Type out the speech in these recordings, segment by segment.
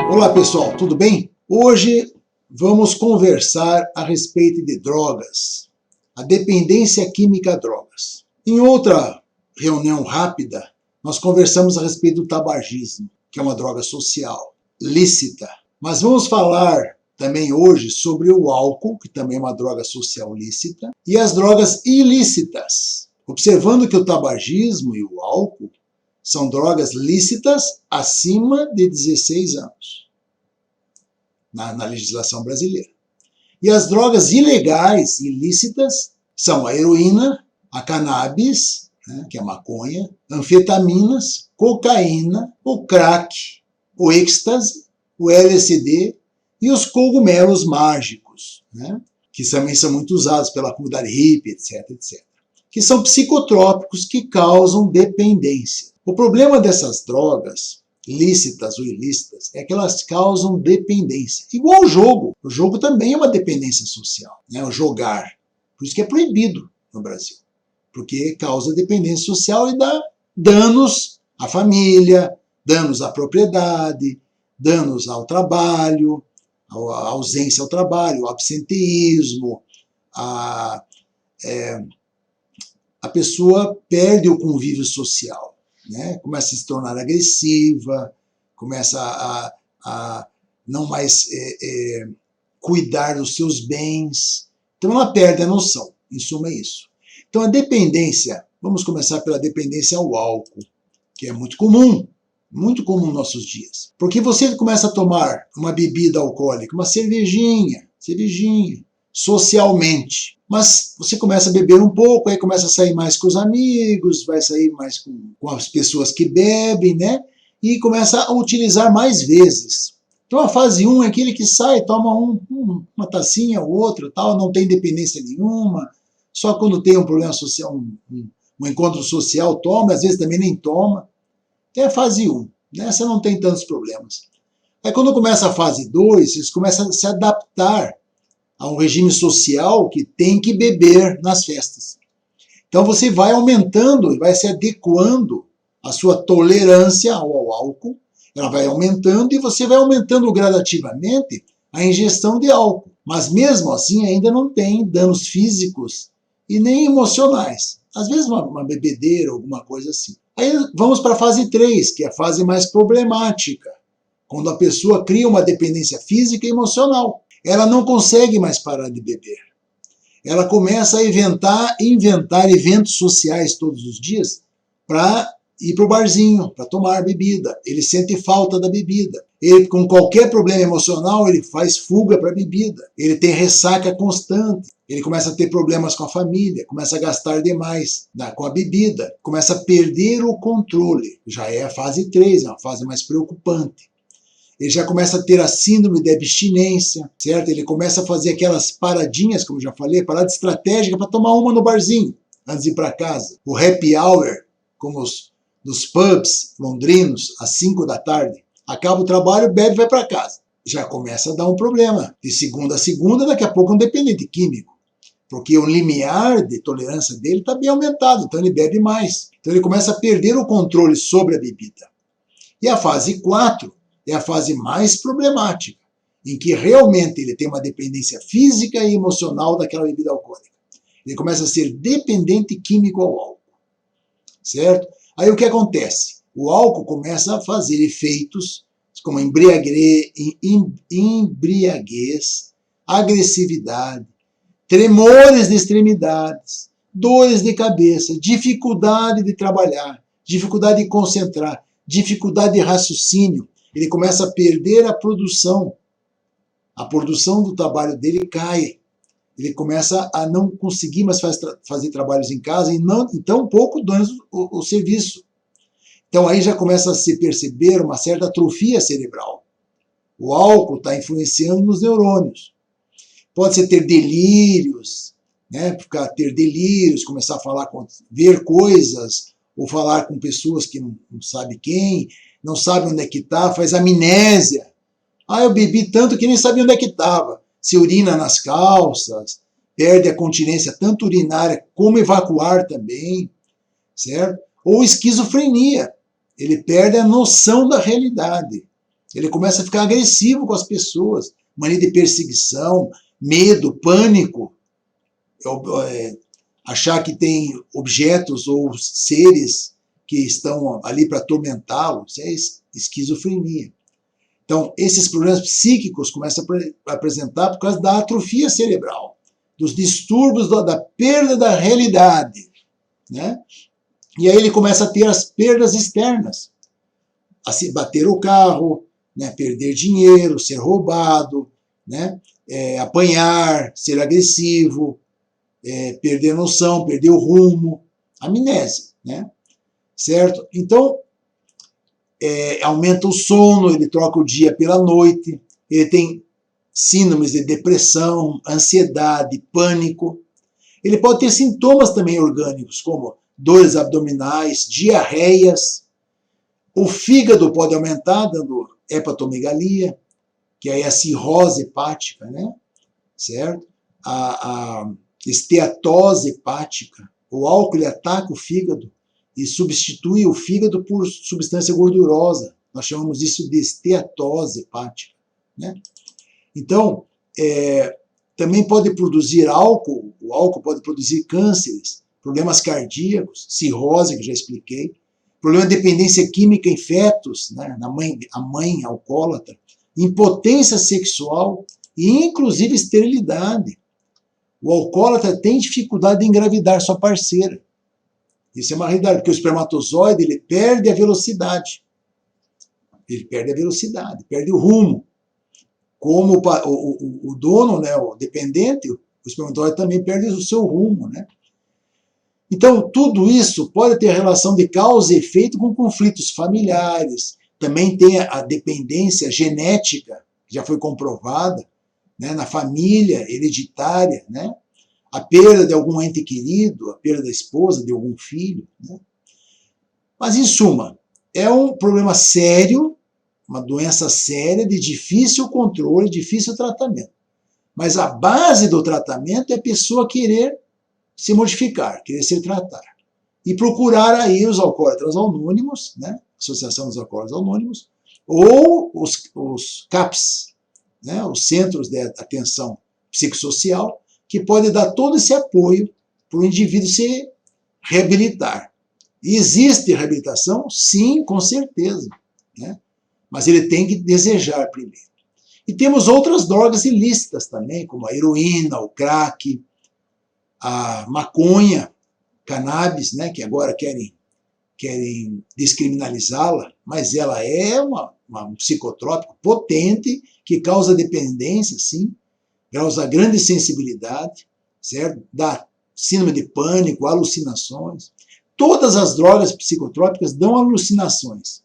Olá pessoal, tudo bem? Hoje vamos conversar a respeito de drogas, a dependência química a drogas. Em outra reunião rápida, nós conversamos a respeito do tabagismo, que é uma droga social, lícita. Mas vamos falar também hoje sobre o álcool, que também é uma droga social lícita, e as drogas ilícitas, observando que o tabagismo e o álcool são drogas lícitas acima de 16 anos, na legislação brasileira. E as drogas ilegais, ilícitas, são a heroína, a cannabis, que é a maconha, anfetaminas, cocaína, o crack, o êxtase, o LSD e os cogumelos mágicos, que também são muito usados pela comunidade hippie, etc, etc. Que são psicotrópicos que causam dependência. O problema dessas drogas, lícitas ou ilícitas, é que elas causam dependência. Igual o jogo. O jogo também é uma dependência social, o jogar. Por isso que é proibido no Brasil. Porque causa dependência social e dá danos à família, danos à propriedade, danos ao trabalho, à ausência ao trabalho, ao absenteísmo, a pessoa perde o convívio social. Começa a se tornar agressiva, começa a não mais cuidar dos seus bens. Então ela perde a noção, em suma é isso. Então a dependência, vamos começar pela dependência ao álcool, que é muito comum nos nossos dias. Porque você começa a tomar uma bebida alcoólica, uma cervejinha, socialmente. Mas você começa a beber um pouco, aí começa a sair mais com os amigos, vai sair mais com as pessoas que bebem, e começa a utilizar mais vezes. Então a fase 1 é aquele que sai, toma uma tacinha ou outra, tal, não tem dependência nenhuma, só quando tem um problema social, um encontro social, toma, às vezes também nem toma. Então é a fase 1, essa não tem tantos problemas. Aí quando começa a fase 2, eles começam a se adaptar a um regime social que tem que beber nas festas. Então você vai aumentando e vai se adequando à sua tolerância ao álcool, ela vai aumentando e você vai aumentando gradativamente a ingestão de álcool. Mas mesmo assim ainda não tem danos físicos e nem emocionais. Às vezes uma bebedeira, alguma coisa assim. Aí vamos para a fase 3, que é a fase mais problemática, quando a pessoa cria uma dependência física e emocional. Ela não consegue mais parar de beber. Ela começa a inventar eventos sociais todos os dias para ir para o barzinho, para tomar bebida. Ele sente falta da bebida. Ele, com qualquer problema emocional, ele faz fuga para a bebida. Ele tem ressaca constante. Ele começa a ter problemas com a família, começa a gastar demais com a bebida, começa a perder o controle. Já é a fase 3, é uma fase mais preocupante. Ele já começa a ter a síndrome de abstinência, certo? Ele começa a fazer aquelas paradinhas, como eu já falei, parada estratégica para tomar uma no barzinho, antes de ir para casa. O happy hour, como nos pubs londrinos, às 5 da tarde. Acaba o trabalho, bebe e vai para casa. Já começa a dar um problema. De segunda a segunda, daqui a pouco é um dependente químico. Porque o limiar de tolerância dele está bem aumentado, então ele bebe mais. Então ele começa a perder o controle sobre a bebida. E a fase 4 é a fase mais problemática, em que realmente ele tem uma dependência física e emocional daquela bebida alcoólica. Ele começa a ser dependente químico ao álcool, certo? Aí o que acontece? O álcool começa a fazer efeitos como embriaguez, agressividade, tremores de extremidades, dores de cabeça, dificuldade de trabalhar, dificuldade de concentrar, dificuldade de raciocínio. Ele começa a perder a produção do trabalho dele cai, ele começa a não conseguir mais fazer trabalhos em casa e tão pouco dona o serviço. Então aí já começa a se perceber uma certa atrofia cerebral. O álcool está influenciando nos neurônios. Pode-se ter delírios, ter delírios, começar a falar, ver coisas, ou falar com pessoas que não sabe quem, não sabe onde é que está, faz amnésia. Eu bebi tanto que nem sabia onde é que estava. Se urina nas calças, perde a continência tanto urinária como evacuar também, certo? Ou esquizofrenia. Ele perde a noção da realidade. Ele começa a ficar agressivo com as pessoas, mania de perseguição, medo, pânico, achar que tem objetos ou seres que estão ali para atormentá-lo. Isso é esquizofrenia. Então, esses problemas psíquicos começam a apresentar por causa da atrofia cerebral, dos distúrbios da perda da realidade, né? E aí ele começa a ter as perdas externas, a se bater o carro, né? Perder dinheiro, ser roubado, né? Apanhar, ser agressivo, perder noção, perder o rumo, amnésia, né? Certo? Então, aumenta o sono, ele troca o dia pela noite, ele tem síndromes de depressão, ansiedade, pânico. Ele pode ter sintomas também orgânicos, como dores abdominais, diarreias. O fígado pode aumentar, dando hepatomegalia, que aí é a cirrose hepática, né? Certo? A esteatose hepática. O álcool ele ataca o fígado e substitui o fígado por substância gordurosa. Nós chamamos isso de esteatose hepática, né? Então, também pode produzir álcool, o álcool pode produzir cânceres, problemas cardíacos, cirrose, que já expliquei, problema de dependência química em fetos, né? A mãe alcoólatra, impotência sexual e inclusive esterilidade. O alcoólatra tem dificuldade em engravidar sua parceira. Isso é uma realidade, porque o espermatozoide ele perde a velocidade. Ele perde a velocidade, perde o rumo. Como o dono, né, o dependente, o espermatozoide também perde o seu rumo, né? Então, tudo isso pode ter relação de causa e efeito com conflitos familiares. Também tem a dependência genética, que já foi comprovada, né, na família hereditária, né? A perda de algum ente querido, a perda da esposa, de algum filho, né? Mas, em suma, é um problema sério, uma doença séria, de difícil controle, difícil tratamento. Mas a base do tratamento é a pessoa querer se modificar, querer se tratar. E procurar aí os alcoólatras anônimos, né? Associação dos Alcoólatras Anônimos, ou os CAPs, né? Os Centros de Atenção Psicossocial, que pode dar todo esse apoio para o indivíduo se reabilitar. E existe reabilitação? Sim, com certeza, né? Mas ele tem que desejar primeiro. E temos outras drogas ilícitas também, como a heroína, o crack, a maconha, cannabis, né, que agora querem descriminalizá-la, mas ela é um psicotrópico potente que causa dependência, sim, causa grande sensibilidade, certo? Dá síndrome de pânico, alucinações. Todas as drogas psicotrópicas dão alucinações,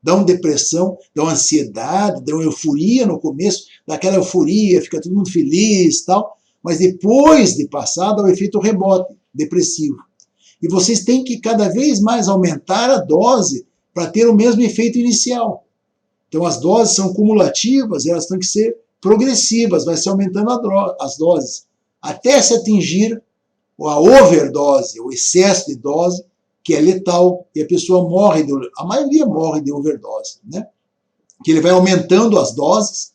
dão depressão, dão ansiedade, dão euforia no começo, daquela euforia, fica todo mundo feliz e tal, mas depois de passar dá o efeito rebote, depressivo. E vocês têm que cada vez mais aumentar a dose para ter o mesmo efeito inicial. Então as doses são cumulativas, elas têm que ser progressivas, vai se aumentando as doses, até se atingir a overdose, o excesso de dose, que é letal, e a pessoa morre, a maioria morre de overdose, né? Que ele vai aumentando as doses,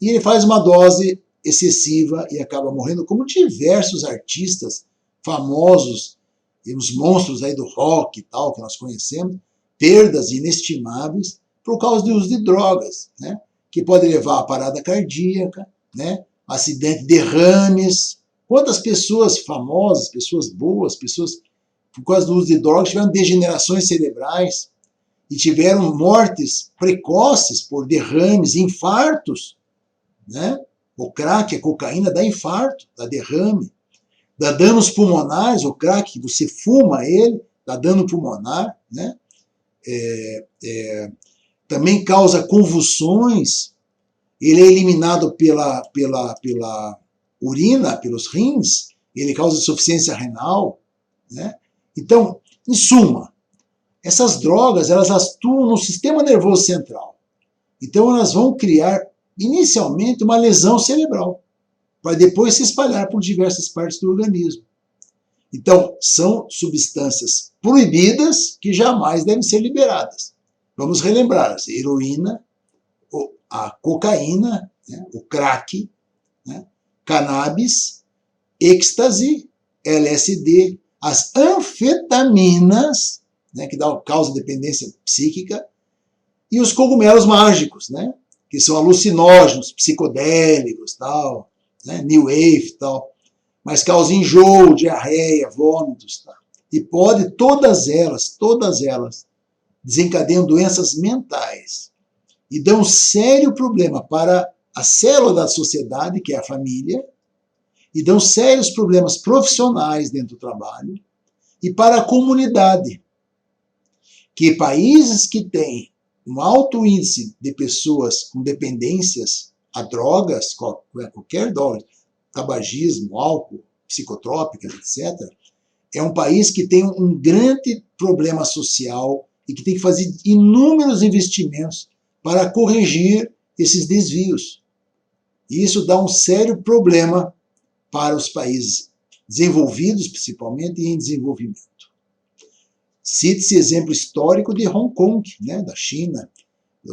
e ele faz uma dose excessiva e acaba morrendo, como diversos artistas famosos, e os monstros aí do rock e tal, que nós conhecemos, perdas inestimáveis por causa do uso de drogas, né? Que pode levar a parada cardíaca, né? Acidente, derrames. Quantas pessoas famosas, pessoas boas, pessoas por causa do uso de drogas tiveram degenerações cerebrais e tiveram mortes precoces por derrames, infartos, né? O crack, a cocaína dá infarto, dá derrame, dá danos pulmonares, o crack, você fuma ele, dá dano pulmonar, né? Também causa convulsões, ele é eliminado pela urina, pelos rins, ele causa insuficiência renal, né? Então, em suma, essas drogas, elas atuam no sistema nervoso central. Então, elas vão criar, inicialmente, uma lesão cerebral, para depois se espalhar por diversas partes do organismo. Então, são substâncias proibidas que jamais devem ser liberadas. Vamos relembrar, heroína, a cocaína, né, o crack, né, cannabis, êxtase, LSD, as anfetaminas, né, que causam dependência psíquica, e os cogumelos mágicos, né, que são alucinógenos, psicodélicos, tal, né, New Wave, tal, mas causam enjoo, diarreia, vômitos, tal. E pode, todas elas, desencadeiam doenças mentais e dão um sério problema para a célula da sociedade, que é a família, e dão sérios problemas profissionais dentro do trabalho e para a comunidade, que países que têm um alto índice de pessoas com dependências a drogas, qualquer droga, tabagismo, álcool, psicotrópicas, etc., é um país que tem um grande problema social e que tem que fazer inúmeros investimentos para corrigir esses desvios. E isso dá um sério problema para os países desenvolvidos, principalmente, e em desenvolvimento. Cite-se exemplo histórico de Hong Kong, né, da China,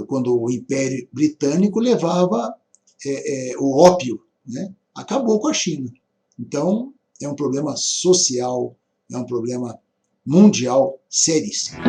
quando o Império Britânico levava o ópio, né, acabou com a China. Então, é um problema social, é um problema mundial seríssimo.